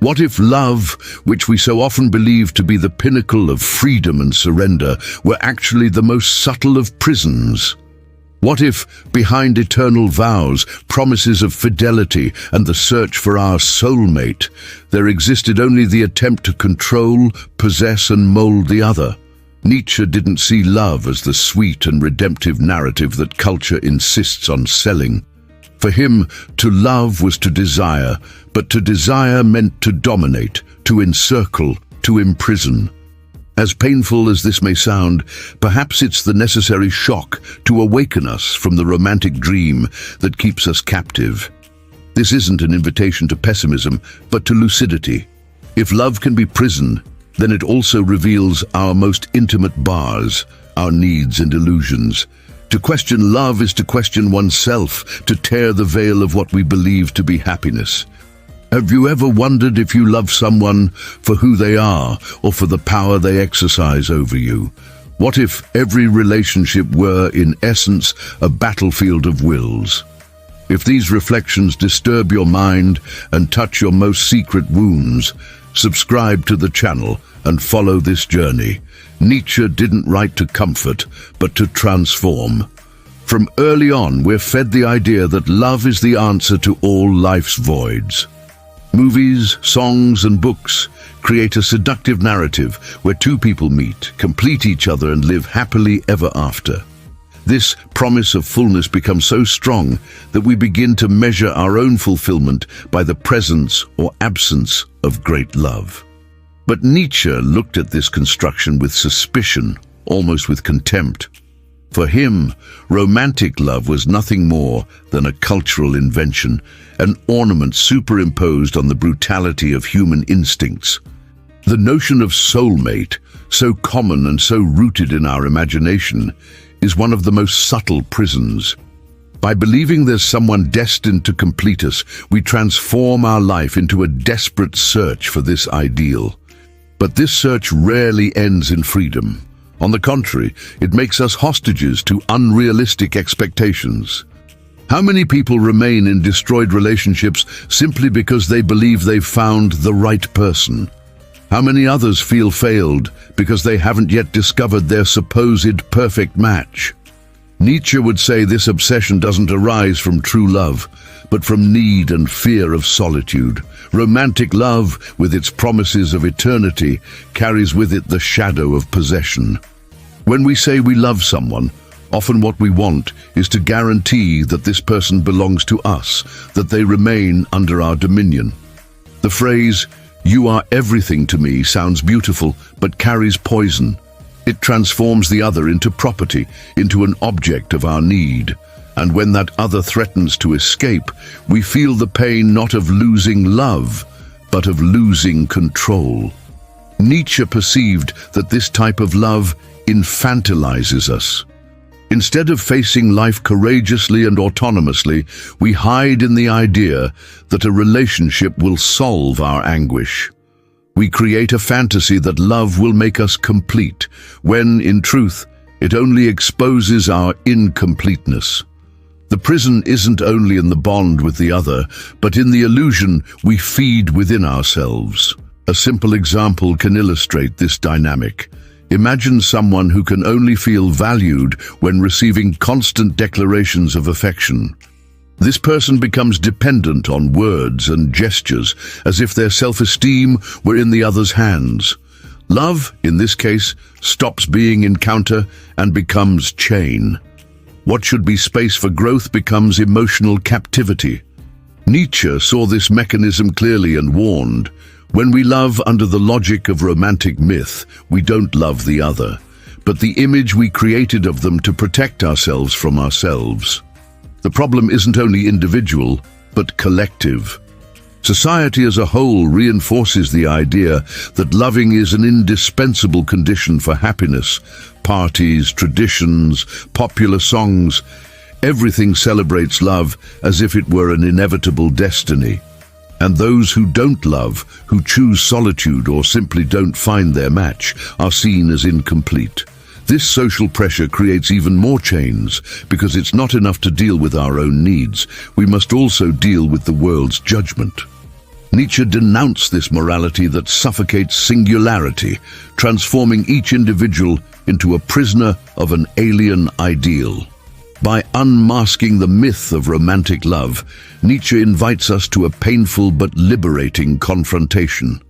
What if love, which we so often believe to be the pinnacle of freedom and surrender, were actually the most subtle of prisons? What if, behind eternal vows, promises of fidelity, and the search for our soulmate, there existed only the attempt to control, possess, and mold the other? Nietzsche didn't see love as the sweet and redemptive narrative that culture insists on selling. For him, to love was to desire, but to desire meant to dominate, to encircle, to imprison. As painful as this may sound, perhaps it's the necessary shock to awaken us from the romantic dream that keeps us captive. This isn't an invitation to pessimism, but to lucidity. If love can be prison, then it also reveals our most intimate bars, our needs and illusions. To question love is to question oneself, to tear the veil of what we believe to be happiness. Have you ever wondered if you love someone for who they are or for the power they exercise over you? What if every relationship were, in essence, a battlefield of wills? If these reflections disturb your mind and touch your most secret wounds, subscribe to the channel and follow this journey. Nietzsche didn't write to comfort, but to transform. From early on, we're fed the idea that love is the answer to all life's voids. Movies, songs, and books create a seductive narrative where two people meet, complete each other, and live happily ever after. This promise of fullness becomes so strong that we begin to measure our own fulfillment by the presence or absence of great love. But Nietzsche looked at this construction with suspicion, almost with contempt. For him, romantic love was nothing more than a cultural invention, an ornament superimposed on the brutality of human instincts. The notion of soulmate, so common and so rooted in our imagination, is one of the most subtle prisons. By believing there's someone destined to complete us, we transform our life into a desperate search for this ideal. But this search rarely ends in freedom. On the contrary, it makes us hostages to unrealistic expectations. How many people remain in destroyed relationships simply because they believe they've found the right person? How many others feel failed because they haven't yet discovered their supposed perfect match? Nietzsche would say this obsession doesn't arise from true love, but from need and fear of solitude. Romantic love, with its promises of eternity, carries with it the shadow of possession. When we say we love someone, often what we want is to guarantee that this person belongs to us, that they remain under our dominion. The phrase, "You are everything to me," sounds beautiful, but carries poison. It transforms the other into property, into an object of our need. And when that other threatens to escape, we feel the pain not of losing love, but of losing control. Nietzsche perceived that this type of love infantilizes us. Instead of facing life courageously and autonomously, we hide in the idea that a relationship will solve our anguish. We create a fantasy that love will make us complete, when, in truth, it only exposes our incompleteness. The prison isn't only in the bond with the other, but in the illusion we feed within ourselves. A simple example can illustrate this dynamic. Imagine someone who can only feel valued when receiving constant declarations of affection. This person becomes dependent on words and gestures, as if their self-esteem were in the other's hands. Love, in this case, stops being encounter and becomes chain. What should be space for growth becomes emotional captivity. Nietzsche saw this mechanism clearly and warned, "When we love under the logic of romantic myth, we don't love the other, but the image we created of them to protect ourselves from ourselves." The problem isn't only individual, but collective. Society as a whole reinforces the idea that loving is an indispensable condition for happiness. Parties, traditions, popular songs, everything celebrates love as if it were an inevitable destiny. And those who don't love, who choose solitude or simply don't find their match, are seen as incomplete. This social pressure creates even more chains, because it's not enough to deal with our own needs. We must also deal with the world's judgment. Nietzsche denounced this morality that suffocates singularity, transforming each individual into a prisoner of an alien ideal. By unmasking the myth of romantic love, Nietzsche invites us to a painful but liberating confrontation.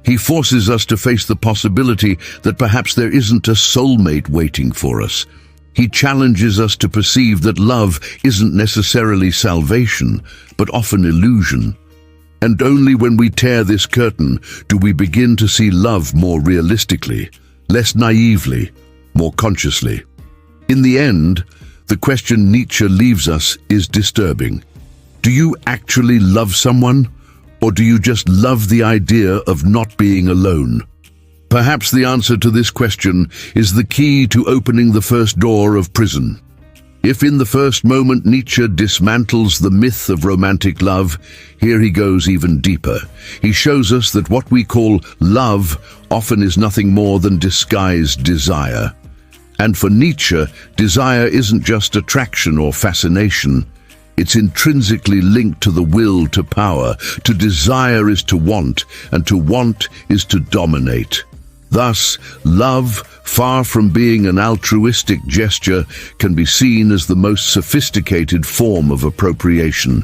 He forces us to face the possibility that perhaps there isn't a soulmate waiting for us. He challenges us to perceive that love isn't necessarily salvation, but often illusion. And only when we tear this curtain do we begin to see love more realistically, less naively, more consciously. In the end, the question Nietzsche leaves us is disturbing. Do you actually love someone, or do you just love the idea of not being alone? Perhaps the answer to this question is the key to opening the first door of prison. If in the first moment Nietzsche dismantles the myth of romantic love, here he goes even deeper. He shows us that what we call love often is nothing more than disguised desire. And for Nietzsche, desire isn't just attraction or fascination. It's intrinsically linked to the will to power. To desire is to want, and to want is to dominate. Thus, love, far from being an altruistic gesture, can be seen as the most sophisticated form of appropriation.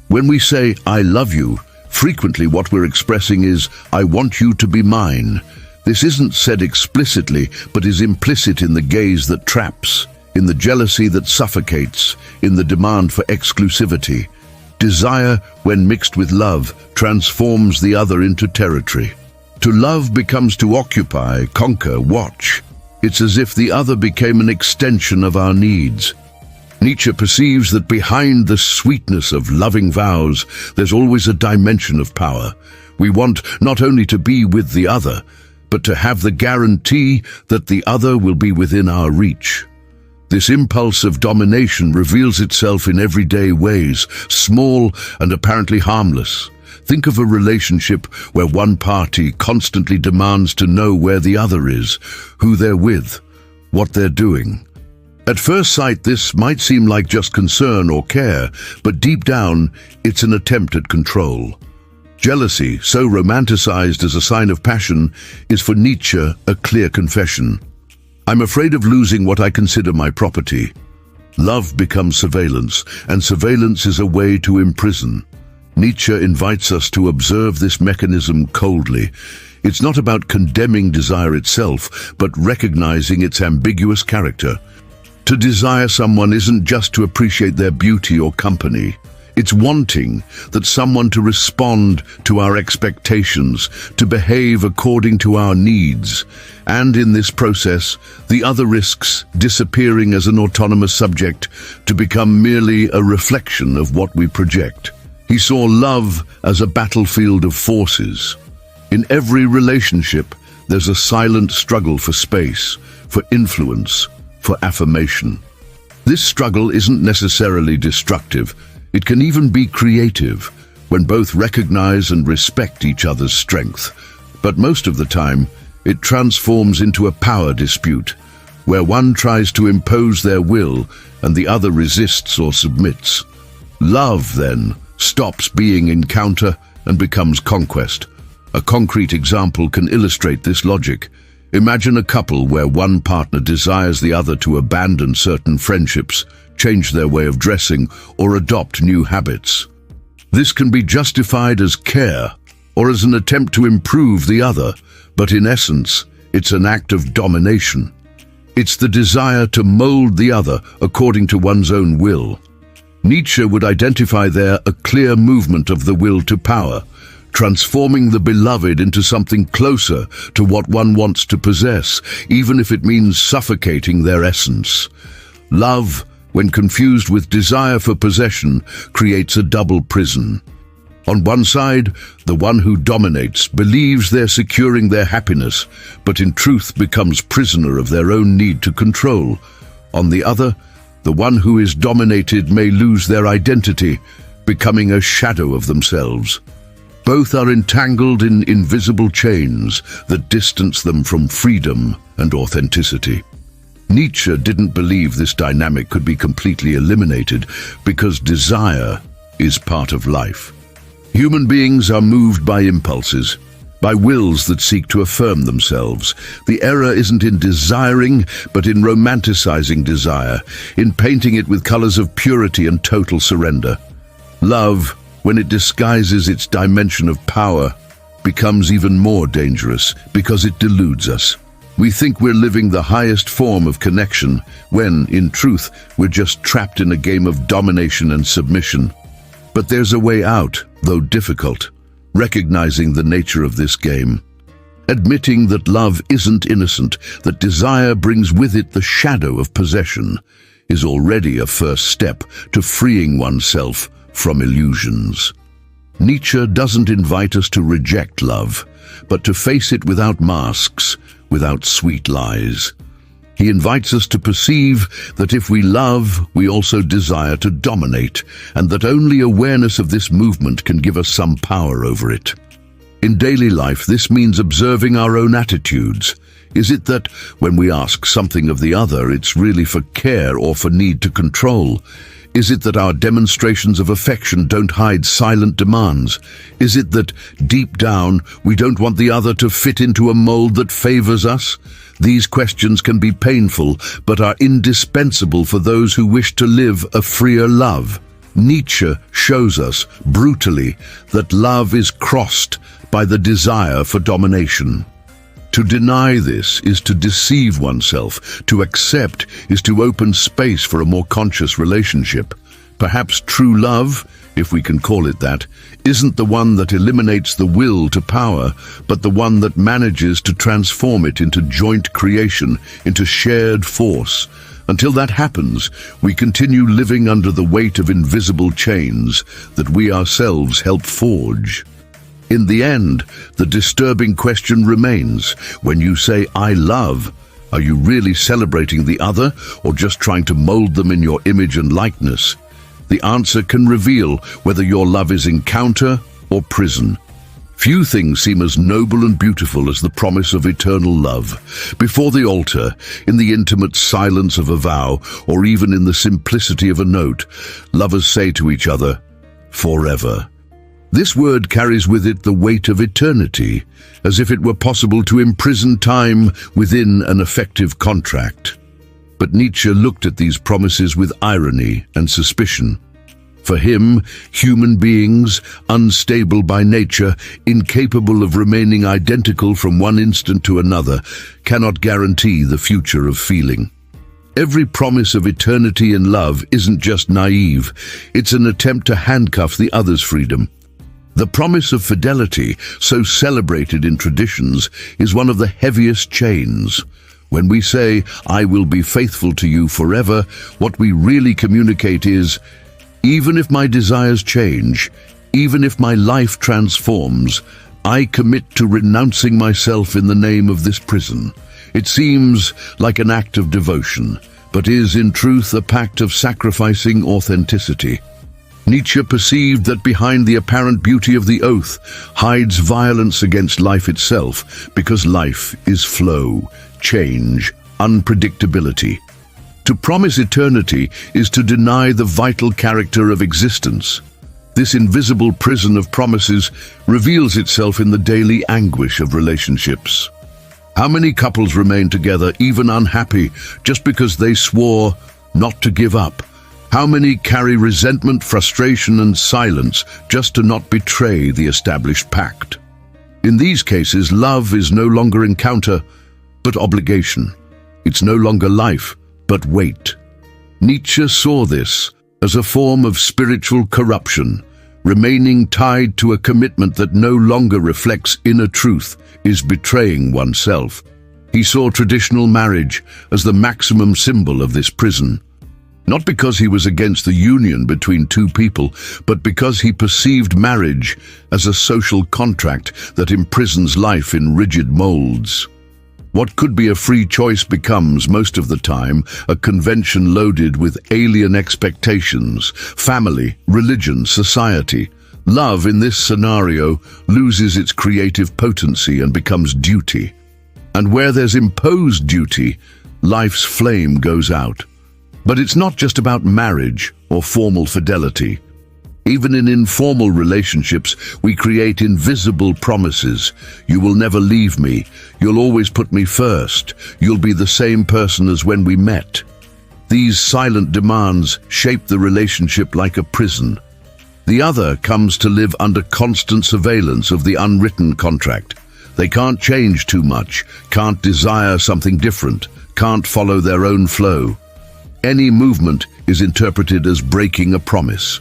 When we say, "I love you," frequently what we're expressing is, "I want you to be mine." This isn't said explicitly, but is implicit in the gaze that traps, in the jealousy that suffocates, in the demand for exclusivity. Desire, when mixed with love, transforms the other into territory. To love becomes to occupy, conquer, watch. It's as if the other became an extension of our needs. Nietzsche perceives that behind the sweetness of loving vows, there's always a dimension of power. We want not only to be with the other, but to have the guarantee that the other will be within our reach. This impulse of domination reveals itself in everyday ways, small and apparently harmless. Think of a relationship where one party constantly demands to know where the other is, who they're with, what they're doing. At first sight, this might seem like just concern or care, but deep down, it's an attempt at control. Jealousy, so romanticized as a sign of passion, is for Nietzsche a clear confession. I'm afraid of losing what I consider my property. Love becomes surveillance, and surveillance is a way to imprison. Nietzsche invites us to observe this mechanism coldly. It's not about condemning desire itself, but recognizing its ambiguous character. To desire someone isn't just to appreciate their beauty or company. It's wanting that someone to respond to our expectations, to behave according to our needs. And in this process, the other risks disappearing as an autonomous subject to become merely a reflection of what we project. He saw love as a battlefield of forces. In every relationship, there's a silent struggle for space, for influence, for affirmation. This struggle isn't necessarily destructive. It can even be creative, when both recognize and respect each other's strength. But most of the time, it transforms into a power dispute, where one tries to impose their will and the other resists or submits. Love, then, stops being encounter and becomes conquest. A concrete example can illustrate this logic. Imagine a couple where one partner desires the other to abandon certain friendships, change their way of dressing, or adopt new habits. This can be justified as care or as an attempt to improve the other, but in essence, it's an act of domination. It's the desire to mold the other according to one's own will. Nietzsche would identify there a clear movement of the will to power, transforming the beloved into something closer to what one wants to possess, even if it means suffocating their essence. Love, when confused with desire for possession, creates a double prison. On one side, the one who dominates believes they're securing their happiness, but in truth becomes prisoner of their own need to control. On the other, the one who is dominated may lose their identity, becoming a shadow of themselves. Both are entangled in invisible chains that distance them from freedom and authenticity. Nietzsche didn't believe this dynamic could be completely eliminated because desire is part of life. Human beings are moved by impulses, by wills that seek to affirm themselves. The error isn't in desiring, but in romanticizing desire, in painting it with colors of purity and total surrender. Love, when it disguises its dimension of power, becomes even more dangerous because it deludes us. We think we're living the highest form of connection when, in truth, we're just trapped in a game of domination and submission. But there's a way out, though difficult. Recognizing the nature of this game. Admitting that love isn't innocent, that desire brings with it the shadow of possession, is already a first step to freeing oneself from illusions. Nietzsche doesn't invite us to reject love, but to face it without masks, without sweet lies. He invites us to perceive that if we love, we also desire to dominate, and that only awareness of this movement can give us some power over it. In daily life, this means observing our own attitudes. Is it that when we ask something of the other, it's really for care or for need to control? Is it that our demonstrations of affection don't hide silent demands? Is it that, deep down, we don't want the other to fit into a mold that favors us? These questions can be painful, but are indispensable for those who wish to live a freer love. Nietzsche shows us, brutally, that love is crossed by the desire for domination. To deny this is to deceive oneself. To accept is to open space for a more conscious relationship. Perhaps true love, if we can call it that, isn't the one that eliminates the will to power, but the one that manages to transform it into joint creation, into shared force. Until that happens, we continue living under the weight of invisible chains that we ourselves help forge. In the end, the disturbing question remains, when you say, "I love," are you really celebrating the other, or just trying to mold them in your image and likeness? The answer can reveal whether your love is encounter or prison. Few things seem as noble and beautiful as the promise of eternal love. Before the altar, in the intimate silence of a vow, or even in the simplicity of a note, lovers say to each other, "Forever." This word carries with it the weight of eternity, as if it were possible to imprison time within an effective contract. But Nietzsche looked at these promises with irony and suspicion. For him, human beings, unstable by nature, incapable of remaining identical from one instant to another, cannot guarantee the future of feeling. Every promise of eternity in love isn't just naive, it's an attempt to handcuff the other's freedom. The promise of fidelity, so celebrated in traditions, is one of the heaviest chains. When we say, "I will be faithful to you forever," what we really communicate is, even if my desires change, even if my life transforms, I commit to renouncing myself in the name of this prison. It seems like an act of devotion, but is in truth a pact of sacrificing authenticity. Nietzsche perceived that behind the apparent beauty of the oath hides violence against life itself, because life is flow, change, unpredictability. To promise eternity is to deny the vital character of existence. This invisible prison of promises reveals itself in the daily anguish of relationships. How many couples remain together, even unhappy, just because they swore not to give up? How many carry resentment, frustration, and silence just to not betray the established pact? In these cases, love is no longer encounter, but obligation. It's no longer life, but weight. Nietzsche saw this as a form of spiritual corruption. Remaining tied to a commitment that no longer reflects inner truth is betraying oneself. He saw traditional marriage as the maximum symbol of this prison. Not because he was against the union between two people, but because he perceived marriage as a social contract that imprisons life in rigid molds. What could be a free choice becomes, most of the time, a convention loaded with alien expectations, family, religion, society. Love, in this scenario, loses its creative potency and becomes duty. And where there's imposed duty, life's flame goes out. But it's not just about marriage or formal fidelity. Even in informal relationships, we create invisible promises. You will never leave me. You'll always put me first. You'll be the same person as when we met. These silent demands shape the relationship like a prison. The other comes to live under constant surveillance of the unwritten contract. They can't change too much, can't desire something different, can't follow their own flow. Any movement is interpreted as breaking a promise.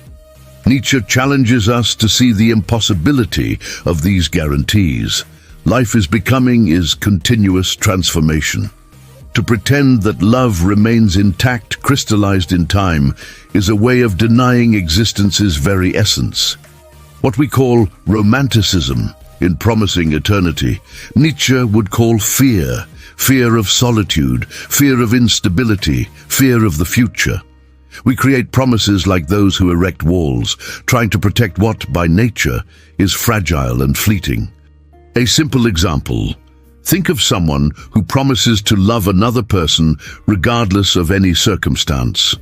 Nietzsche challenges us to see the impossibility of these guarantees. Life is continuous transformation. To pretend that love remains intact, crystallized in time, is a way of denying existence's very essence. What we call romanticism in promising eternity, Nietzsche would call fear. Fear of solitude, fear of instability, fear of the future. We create promises like those who erect walls, trying to protect what, by nature, is fragile and fleeting. A simple example. Think of someone who promises to love another person regardless of any circumstance.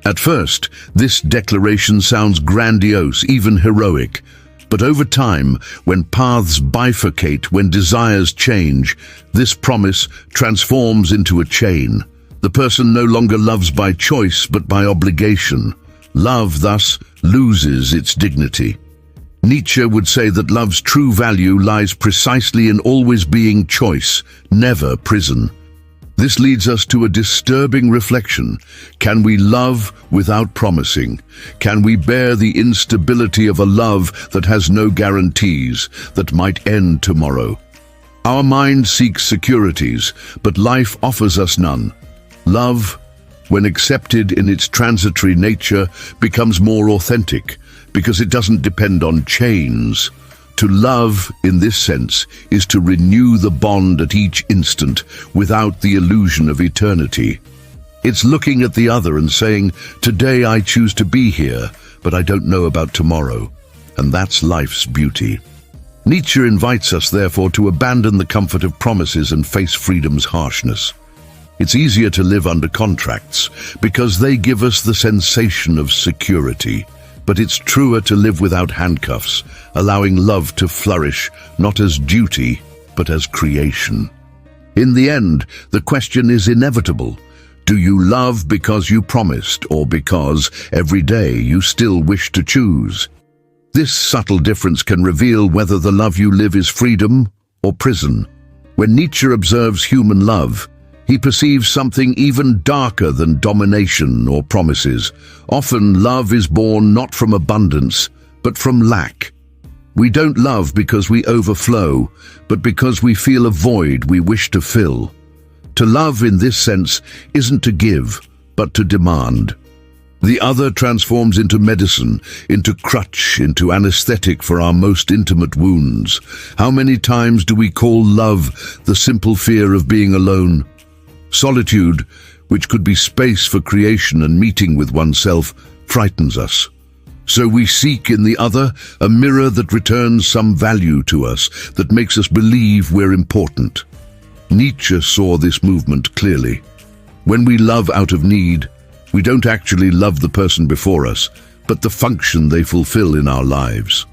At first, this declaration sounds grandiose, even heroic. But over time, when paths bifurcate, when desires change, this promise transforms into a chain. The person no longer loves by choice, but by obligation. Love, thus, loses its dignity. Nietzsche would say that love's true value lies precisely in always being choice, never prison. This leads us to a disturbing reflection. Can we love without promising? Can we bear the instability of a love that has no guarantees, that might end tomorrow? Our mind seeks securities, but life offers us none. Love, when accepted in its transitory nature, becomes more authentic, because it doesn't depend on chains. To love, in this sense, is to renew the bond at each instant without the illusion of eternity. It's looking at the other and saying, today I choose to be here, but I don't know about tomorrow. And that's life's beauty. Nietzsche invites us, therefore, to abandon the comfort of promises and face freedom's harshness. It's easier to live under contracts because they give us the sensation of security. But it's truer to live without handcuffs, allowing love to flourish, not as duty, but as creation. In the end, the question is inevitable. Do you love because you promised, or because every day you still wish to choose? This subtle difference can reveal whether the love you live is freedom or prison. When Nietzsche observes human love, he perceives something even darker than domination or promises. Often love is born not from abundance, but from lack. We don't love because we overflow, but because we feel a void we wish to fill. To love in this sense isn't to give, but to demand. The other transforms into medicine, into crutch, into anesthetic for our most intimate wounds. How many times do we call love the simple fear of being alone? Solitude, which could be space for creation and meeting with oneself, frightens us. So we seek in the other a mirror that returns some value to us, that makes us believe we're important. Nietzsche saw this movement clearly. When we love out of need, we don't actually love the person before us, but the function they fulfill in our lives.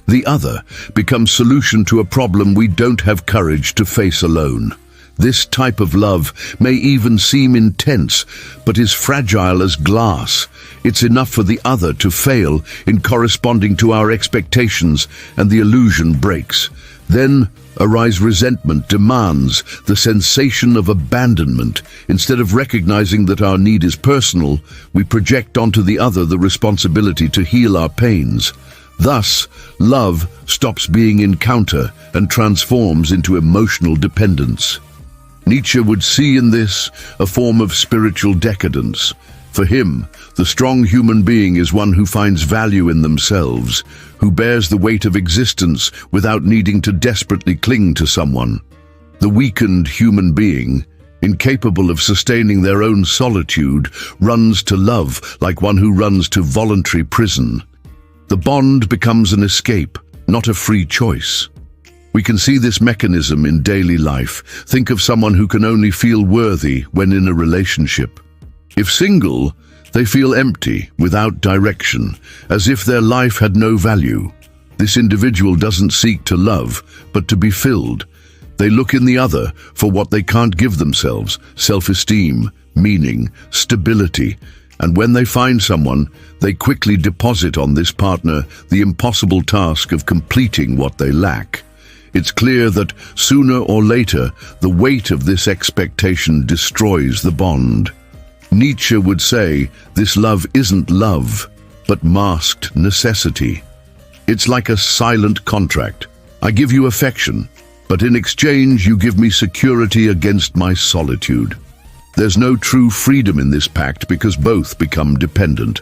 The other becomes solution to a problem we don't have courage to face alone. This type of love may even seem intense, but is fragile as glass. It's enough for the other to fail in corresponding to our expectations, and the illusion breaks. Then arise resentment, demands, the sensation of abandonment. Instead of recognizing that our need is personal, we project onto the other the responsibility to heal our pains. Thus, love stops being encounter and transforms into emotional dependence. Nietzsche would see in this a form of spiritual decadence. For him, the strong human being is one who finds value in themselves, who bears the weight of existence without needing to desperately cling to someone. The weakened human being, incapable of sustaining their own solitude, runs to love like one who runs to voluntary prison. The bond becomes an escape, not a free choice. We can see this mechanism in daily life. Think of someone who can only feel worthy when in a relationship. If single, They feel empty, without direction, as if their life had no value. This individual doesn't seek to love, but to be filled. They look in the other for what they can't give themselves: self-esteem, meaning, stability. And when they find someone, they quickly deposit on this partner the impossible task of completing what they lack. It's clear that sooner or later, the weight of this expectation destroys the bond. Nietzsche would say, this love isn't love, but masked necessity. It's like a silent contract. I give you affection, but in exchange you give me security against my solitude. There's no true freedom in this pact because both become dependent.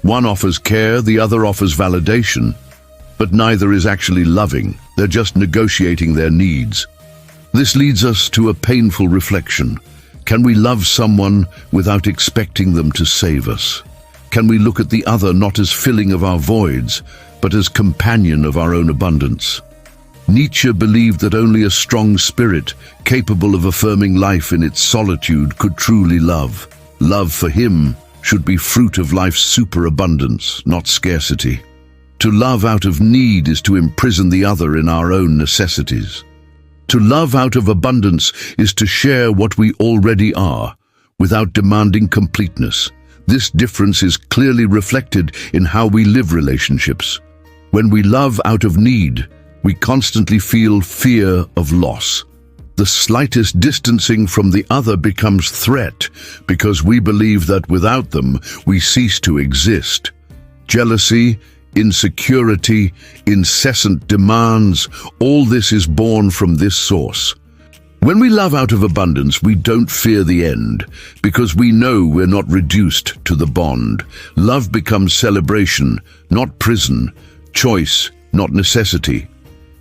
One offers care, the other offers validation, but neither is actually loving. They're just negotiating their needs. This leads us to a painful reflection. Can we love someone without expecting them to save us? Can we look at the other not as filling of our voids, but as companion of our own abundance? Nietzsche believed that only a strong spirit, capable of affirming life in its solitude, could truly love. Love for him should be fruit of life's superabundance, not scarcity. To love out of need is to imprison the other in our own necessities. To love out of abundance is to share what we already are, without demanding completeness. This difference is clearly reflected in how we live relationships. When we love out of need, we constantly feel fear of loss. The slightest distancing from the other becomes threat because we believe that without them, we cease to exist. Jealousy, insecurity, incessant demands, all this is born from this source. When we love out of abundance, we don't fear the end, because we know we're not reduced to the bond. Love becomes celebration, not prison, choice, not necessity.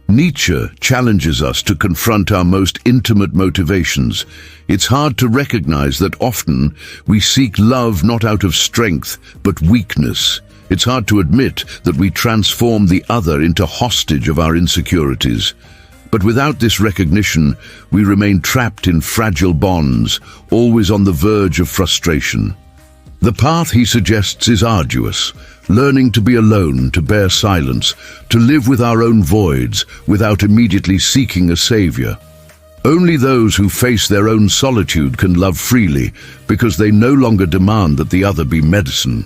Nietzsche challenges us to confront our most intimate motivations. It's hard to recognize that often we seek love not out of strength, but weakness. It's hard to admit that we transform the other into hostage of our insecurities. But without this recognition, we remain trapped in fragile bonds, always on the verge of frustration. The path he suggests is arduous, learning to be alone, to bear silence, to live with our own voids without immediately seeking a savior. Only those who face their own solitude can love freely, because they no longer demand that the other be medicine.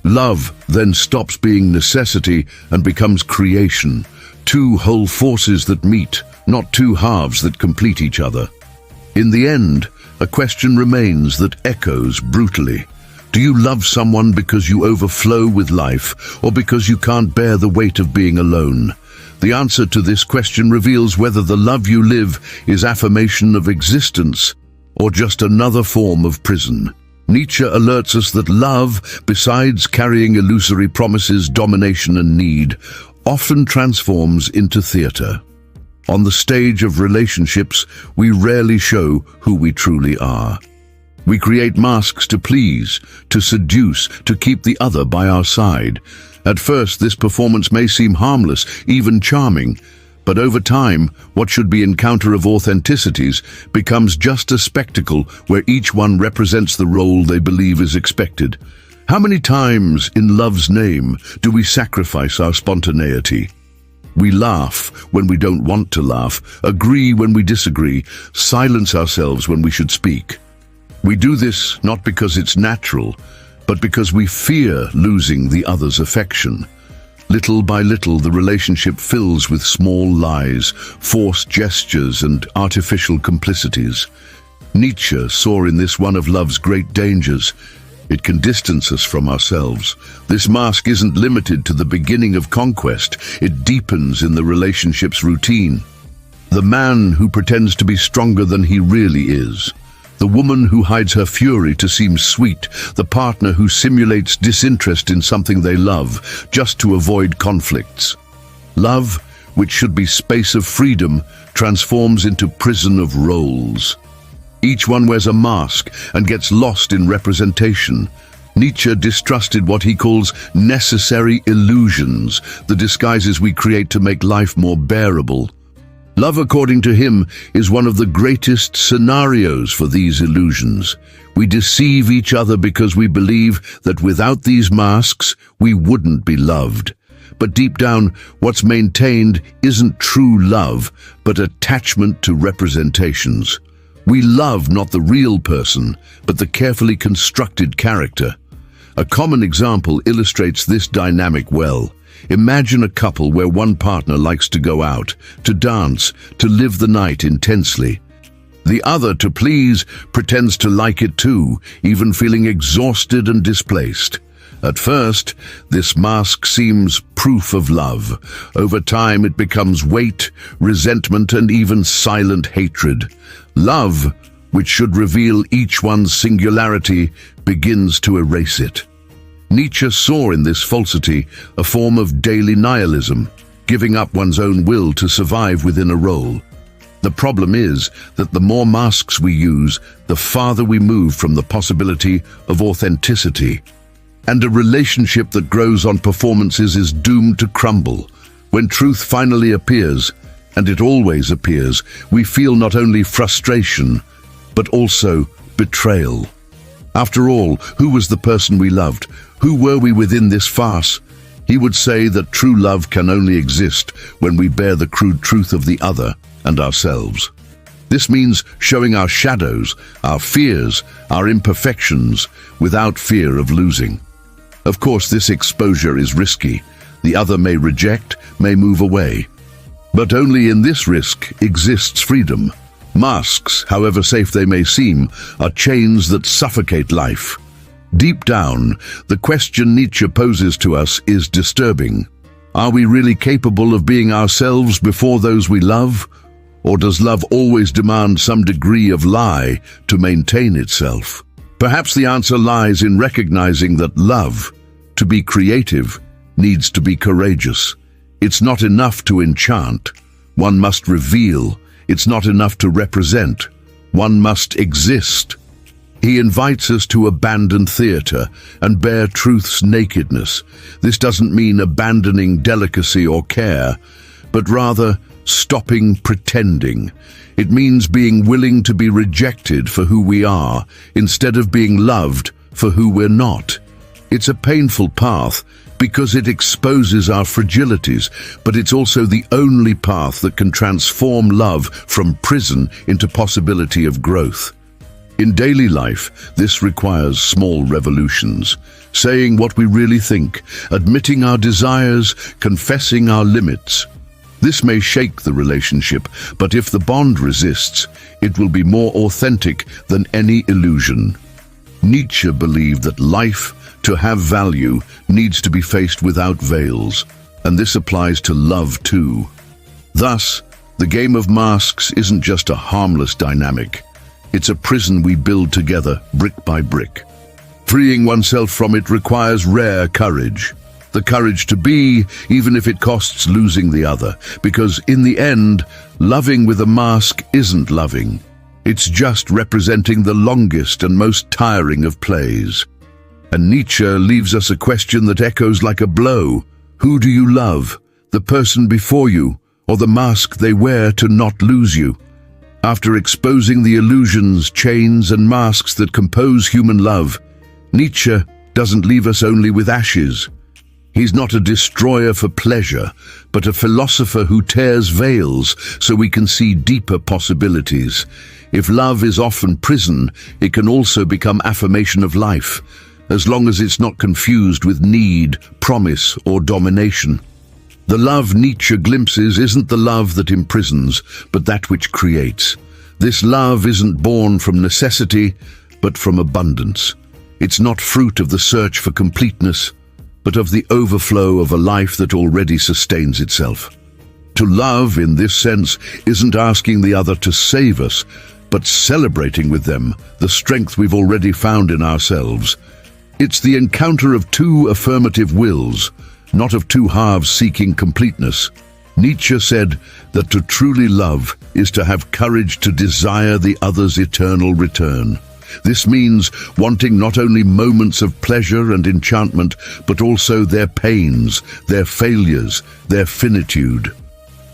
Love then stops being necessity and becomes creation, two whole forces that meet, not two halves that complete each other. In the end, a question remains that echoes brutally. Do you love someone because you overflow with life, or because you can't bear the weight of being alone? The answer to this question reveals whether the love you live is affirmation of existence, or just another form of prison. Nietzsche alerts us that love, besides carrying illusory promises, domination and need, often transforms into theater. On the stage of relationships, we rarely show who we truly are. We create masks to please, to seduce, to keep the other by our side. At first, this performance may seem harmless, even charming, but over time, what should be encounter of authenticities becomes just a spectacle where each one represents the role they believe is expected. How many times, in love's name, do we sacrifice our spontaneity? We laugh when we don't want to laugh, agree when we disagree, silence ourselves when we should speak. We do this not because it's natural, but because we fear losing the other's affection. Little by little, the relationship fills with small lies, forced gestures, and artificial complicities. Nietzsche saw in this one of love's great dangers. It can distance us from ourselves. This mask isn't limited to the beginning of conquest. It deepens in the relationship's routine. The man who pretends to be stronger than he really is. The woman who hides her fury to seem sweet, the partner who simulates disinterest in something they love, just to avoid conflicts. Love, which should be space of freedom, transforms into prison of roles. Each one wears a mask and gets lost in representation. Nietzsche distrusted what he calls necessary illusions, the disguises we create to make life more bearable. Love, according to him, is one of the greatest scenarios for these illusions. We deceive each other because we believe that without these masks, we wouldn't be loved. But deep down, what's maintained isn't true love, but attachment to representations. We love not the real person, but the carefully constructed character. A common example illustrates this dynamic well. Imagine a couple where one partner likes to go out, to dance, to live the night intensely. The other, to please, pretends to like it too, even feeling exhausted and displaced. At first, this mask seems proof of love. Over time, it becomes weight, resentment, and even silent hatred. Love, which should reveal each one's singularity, begins to erase it. Nietzsche saw in this falsity a form of daily nihilism, giving up one's own will to survive within a role. The problem is that the more masks we use, the farther we move from the possibility of authenticity. And a relationship that grows on performances is doomed to crumble. When truth finally appears, and it always appears, we feel not only frustration, but also betrayal. After all, who was the person we loved? Who were we within this farce? He would say that true love can only exist when we bear the crude truth of the other and ourselves. This means showing our shadows, our fears, our imperfections, without fear of losing. Of course, this exposure is risky. The other may reject, may move away. But only in this risk exists freedom. Masks, however safe they may seem, are chains that suffocate life. Deep down, the question Nietzsche poses to us is disturbing. Are we really capable of being ourselves before those we love? Or does love always demand some degree of lie to maintain itself? Perhaps the answer lies in recognizing that love, to be creative, needs to be courageous. It's not enough to enchant. One must reveal. It's not enough to represent. One must exist. He invites us to abandon theater and bear truth's nakedness. This doesn't mean abandoning delicacy or care, but rather stopping pretending. It means being willing to be rejected for who we are, instead of being loved for who we're not. It's a painful path because it exposes our fragilities, but it's also the only path that can transform love from prison into possibility of growth. In daily life, this requires small revolutions, saying what we really think, admitting our desires, confessing our limits. This may shake the relationship, but if the bond resists, it will be more authentic than any illusion. Nietzsche believed that life, to have value, needs to be faced without veils, and this applies to love too. Thus, the game of masks isn't just a harmless dynamic. It's a prison we build together, brick by brick. Freeing oneself from it requires rare courage. The courage to be, even if it costs losing the other, because in the end, loving with a mask isn't loving. It's just representing the longest and most tiring of plays. And Nietzsche leaves us a question that echoes like a blow. Who do you love? The person before you, or the mask they wear to not lose you? After exposing the illusions, chains, and masks that compose human love, Nietzsche doesn't leave us only with ashes. He's not a destroyer for pleasure, but a philosopher who tears veils so we can see deeper possibilities. If love is often prison, it can also become affirmation of life, as long as it's not confused with need, promise, or domination. The love Nietzsche glimpses isn't the love that imprisons, but that which creates. This love isn't born from necessity, but from abundance. It's not fruit of the search for completeness, but of the overflow of a life that already sustains itself. To love, in this sense, isn't asking the other to save us, but celebrating with them the strength we've already found in ourselves. It's the encounter of two affirmative wills, not of two halves seeking completeness. Nietzsche said that to truly love is to have courage to desire the other's eternal return. This means wanting not only moments of pleasure and enchantment, but also their pains, their failures, their finitude.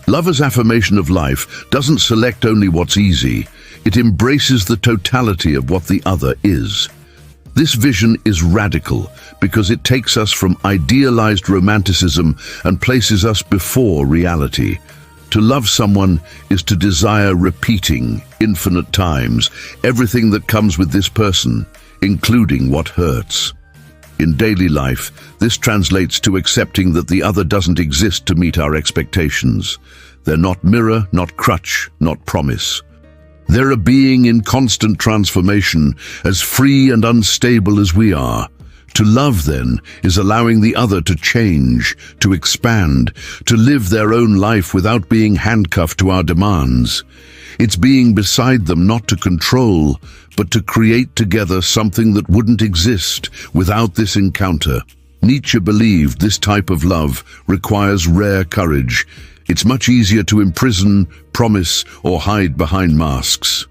Love as affirmation of life doesn't select only what's easy, it embraces the totality of what the other is. This vision is radical because it takes us from idealized romanticism and places us before reality. To love someone is to desire repeating, infinite times, everything that comes with this person, including what hurts. In daily life, this translates to accepting that the other doesn't exist to meet our expectations. They're not mirror, not crutch, not promise. They're a being in constant transformation, as free and unstable as we are. To love, then, is allowing the other to change, to expand, to live their own life without being handcuffed to our demands. It's being beside them not to control, but to create together something that wouldn't exist without this encounter. Nietzsche believed this type of love requires rare courage. It's much easier to imprison, promise, or hide behind masks.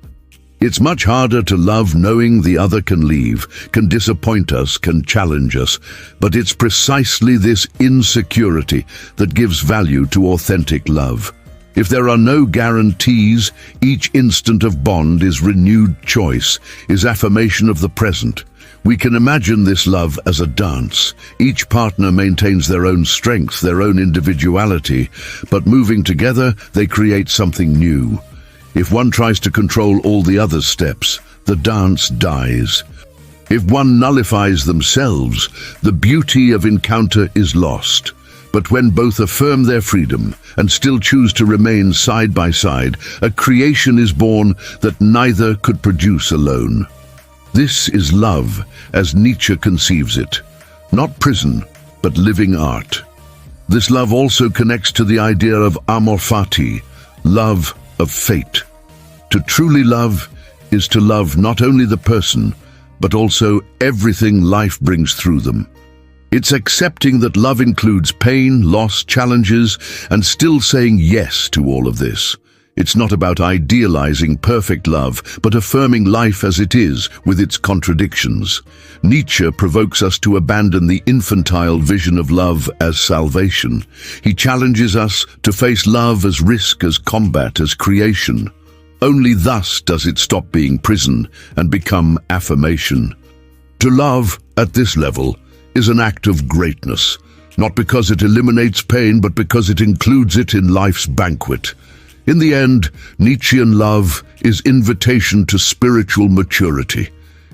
It's much harder to love knowing the other can leave, can disappoint us, can challenge us. But it's precisely this insecurity that gives value to authentic love. If there are no guarantees, each instant of bond is renewed choice, is affirmation of the present. We can imagine this love as a dance. Each partner maintains their own strength, their own individuality, but moving together, they create something new. If one tries to control all the other steps, the dance dies. If one nullifies themselves, the beauty of encounter is lost. But when both affirm their freedom and still choose to remain side by side, a creation is born that neither could produce alone. This is love, as Nietzsche conceives it. Not prison, but living art. This love also connects to the idea of amor fati, love of fate. To truly love is to love not only the person, but also everything life brings through them. It's accepting that love includes pain, loss, challenges, and still saying yes to all of this. It's not about idealizing perfect love, but affirming life as it is, with its contradictions. Nietzsche provokes us to abandon the infantile vision of love as salvation. He challenges us to face love as risk, as combat, as creation. Only thus does it stop being prison and become affirmation. To love, at this level, is an act of greatness, not because it eliminates pain, but because it includes it in life's banquet. In the end, Nietzschean love is invitation to spiritual maturity.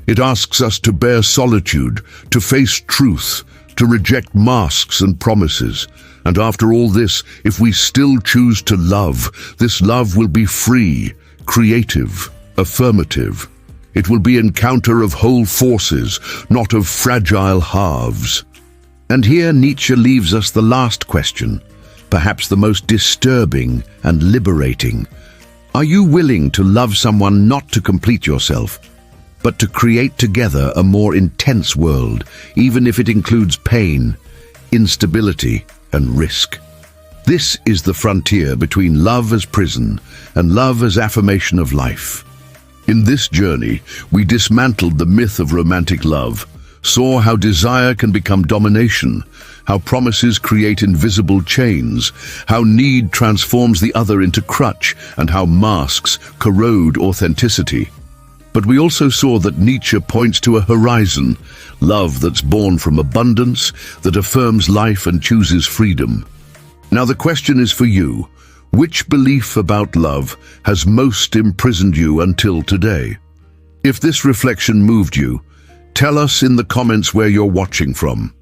It asks us to bear solitude, to face truth, to reject masks and promises. And after all this, if we still choose to love, this love will be free, creative, affirmative. It will be encounter of whole forces, not of fragile halves. And here Nietzsche leaves us the last question, perhaps the most disturbing and liberating. Are you willing to love someone not to complete yourself, but to create together a more intense world, even if it includes pain, instability, and risk? This is the frontier between love as prison and love as affirmation of life. In this journey, we dismantled the myth of romantic love, saw how desire can become domination, how promises create invisible chains, how need transforms the other into crutch, and how masks corrode authenticity. But we also saw that Nietzsche points to a horizon, love that's born from abundance, that affirms life and chooses freedom. Now the question is for you. Which belief about love has most imprisoned you until today? If this reflection moved you, tell us in the comments where you're watching from.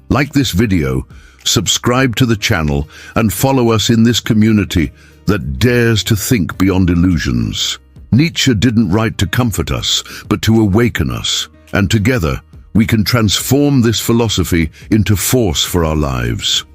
Like this video, subscribe to the channel, and follow us in this community that dares to think beyond illusions. Nietzsche didn't write to comfort us, but to awaken us. And together, we can transform this philosophy into force for our lives.